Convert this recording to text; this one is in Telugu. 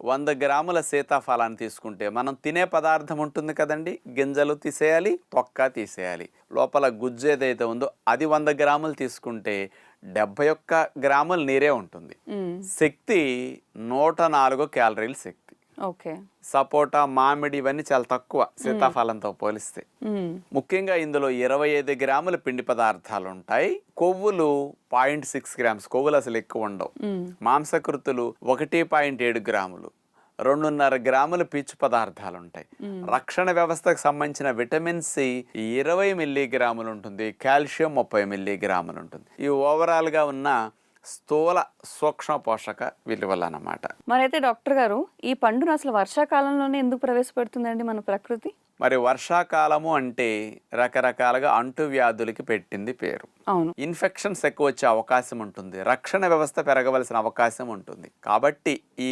100 గ్రాముల సీతాఫలాన్ని తీసుకుంటే మనం తినే పదార్థం ఉంటుంది కదండి, గింజలు తీసేయాలి, తొక్క తీసేయాలి, లోపల గుజ్జు ఏదైతే ఉందో అది 100 గ్రాములు తీసుకుంటే 71 గ్రాముల నీరే ఉంటుంది. శక్తి 104 క్యాలరీల శక్తి. ఓకే. సపోటా, మామిడి ఇవన్నీ చాలా తక్కువ సీతాఫలంతో పోలిస్తే. ముఖ్యంగా ఇందులో 25 గ్రాముల పిండి పదార్థాలు ఉంటాయి. కొవ్వులు 0.6 గ్రామ్స్, కొవ్వులు అసలు ఎక్కువ ఉండవు. మాంసకృతులు 1.7 గ్రాములు, 2.5 గ్రాముల పీచు పదార్థాలు ఉంటాయి. రక్షణ వ్యవస్థకు సంబంధించిన విటమిన్ సి 20 మిల్లీగ్రాములు ఉంటుంది, కాల్షియం 30 మిల్లీగ్రాములు ఉంటుంది. ఈ ఓవరాల్ గా ఉన్న స్థూల సూక్ష్మ పోషక విలువలు అన్నమాట. మరైతే డాక్టర్ గారు, ఈ పండును అసలు వర్షాకాలంలోనే ఎందుకు ప్రవేశపెడుతుందండి మన ప్రకృతి? మరి వర్షాకాలము అంటే రకరకాలుగా అంటువ్యాధులకి పెట్టింది పేరు. అవును. ఇన్ఫెక్షన్స్ ఎక్కువ వచ్చే అవకాశం ఉంటుంది, రక్షణ వ్యవస్థ పెరగవలసిన అవకాశం ఉంటుంది. కాబట్టి ఈ